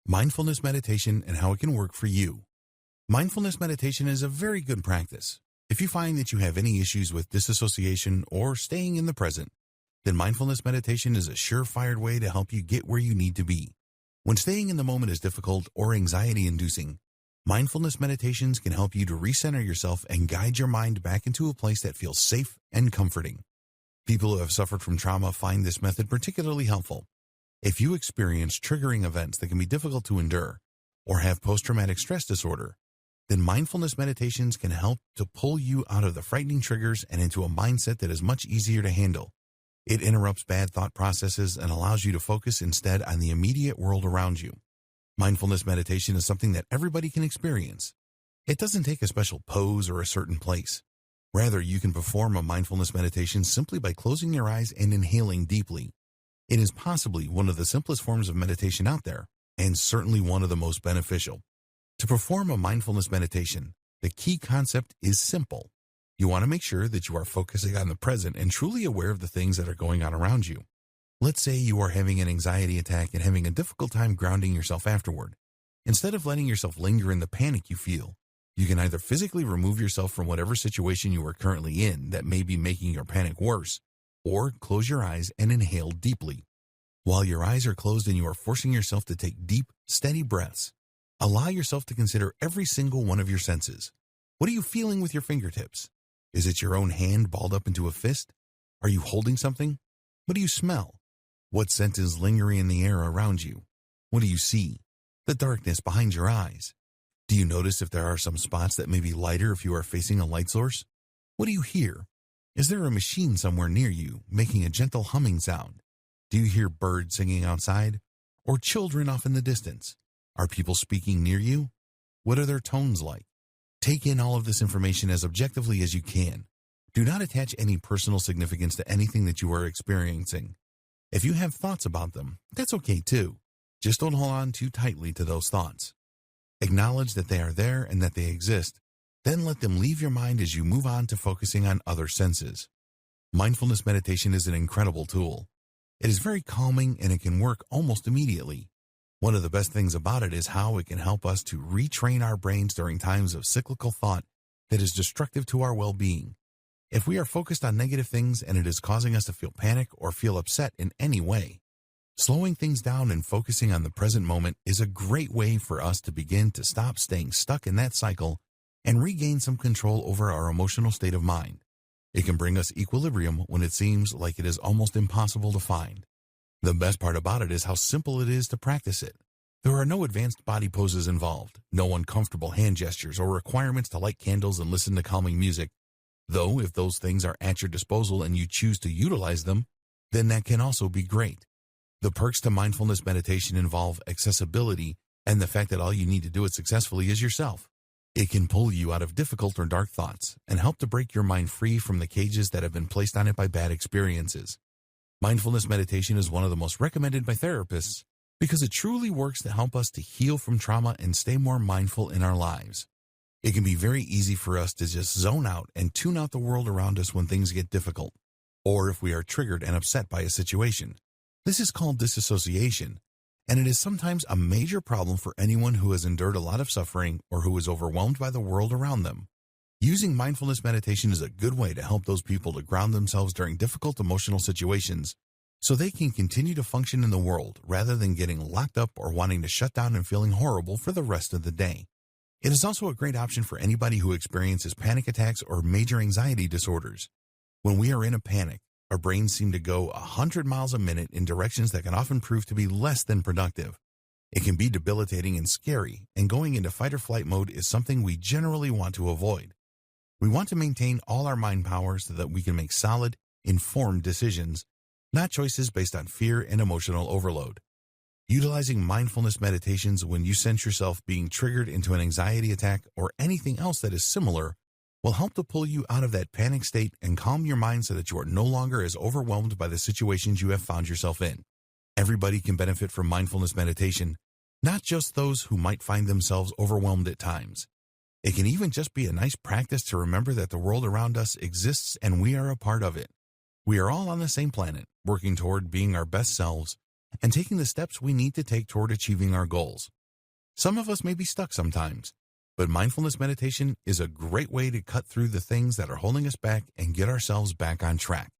Mindfulness meditation and how it can work for you. Mindfulness meditation is a very good practice. If you find that you have any issues with disassociation or staying in the present, then mindfulness meditation is a surefire way to help you get where you need to be. When staying in the moment is difficult or anxiety-inducing, mindfulness meditations can help you to recenter yourself and guide your mind back into a place that feels safe and comforting. People who have suffered from trauma find this method particularly helpful. If you experience triggering events that can be difficult to endure or have post-traumatic stress disorder, then mindfulness meditations can help to pull you out of the frightening triggers and into a mindset that is much easier to handle. It interrupts bad thought processes and allows you to focus instead on the immediate world around you. Mindfulness meditation is something that everybody can experience. It doesn't take a special pose or a certain place. Rather, you can perform a mindfulness meditation simply by closing your eyes and inhaling deeply. It is possibly one of the simplest forms of meditation out there, and certainly one of the most beneficial. To perform a mindfulness meditation, the key concept is simple. You want to make sure that you are focusing on the present and truly aware of the things that are going on around you. Let's say you are having an anxiety attack and having a difficult time grounding yourself afterward. Instead of letting yourself linger in the panic you feel, you can either physically remove yourself from whatever situation you are currently in that may be making your panic worse, or close your eyes and inhale deeply. While your eyes are closed and you are forcing yourself to take deep, steady breaths, allow yourself to consider every single one of your senses. What are you feeling with your fingertips? Is it your own hand balled up into a fist? Are you holding something? What do you smell? What scent is lingering in the air around you? What do you see? The darkness behind your eyes. Do you notice if there are some spots that may be lighter if you are facing a light source? What do you hear? Is there a machine somewhere near you making a gentle humming sound? Do you hear birds singing outside? Or children off in the distance? Are people speaking near you? What are their tones like? Take in all of this information as objectively as you can. Do not attach any personal significance to anything that you are experiencing. If you have thoughts about them, that's okay too. Just don't hold on too tightly to those thoughts. Acknowledge that they are there and that they exist. Then let them leave your mind as you move on to focusing on other senses. Mindfulness meditation is an incredible tool. It is very calming and it can work almost immediately. One of the best things about it is how it can help us to retrain our brains during times of cyclical thought that is destructive to our well-being. If we are focused on negative things and it is causing us to feel panic or feel upset in any way, slowing things down and focusing on the present moment is a great way for us to begin to stop staying stuck in that cycle and regain some control over our emotional state of mind. It can bring us equilibrium when it seems like it is almost impossible to find. The best part about it is how simple it is to practice it. There are no advanced body poses involved, no uncomfortable hand gestures or requirements to light candles and listen to calming music. Though if those things are at your disposal and you choose to utilize them, then that can also be great. The perks to mindfulness meditation involve accessibility and the fact that all you need to do it successfully is yourself. It can pull you out of difficult or dark thoughts and help to break your mind free from the cages that have been placed on it by bad experiences. Mindfulness meditation is one of the most recommended by therapists because it truly works to help us to heal from trauma and stay more mindful in our lives. It can be very easy for us to just zone out and tune out the world around us when things get difficult, or if we are triggered and upset by a situation. This is called disassociation, and it is sometimes a major problem for anyone who has endured a lot of suffering or who is overwhelmed by the world around them. Using mindfulness meditation is a good way to help those people to ground themselves during difficult emotional situations so they can continue to function in the world rather than getting locked up or wanting to shut down and feeling horrible for the rest of the day. It is also a great option for anybody who experiences panic attacks or major anxiety disorders. When we are in a panic, our brains seem to go 100 miles a minute in directions that can often prove to be less than productive. It can be debilitating and scary, and going into fight or flight mode is something we generally want to avoid. We want to maintain all our mind power so that we can make solid, informed decisions, not choices based on fear and emotional overload. Utilizing mindfulness meditations when you sense yourself being triggered into an anxiety attack or anything else that is similar will help to pull you out of that panic state and calm your mind so that you are no longer as overwhelmed by the situations you have found yourself in. Everybody can benefit from mindfulness meditation, not just those who might find themselves overwhelmed at times. It can even just be a nice practice to remember that the world around us exists and we are a part of it. We are all on the same planet, working toward being our best selves and taking the steps we need to take toward achieving our goals. Some of us may be stuck sometimes, but mindfulness meditation is a great way to cut through the things that are holding us back and get ourselves back on track.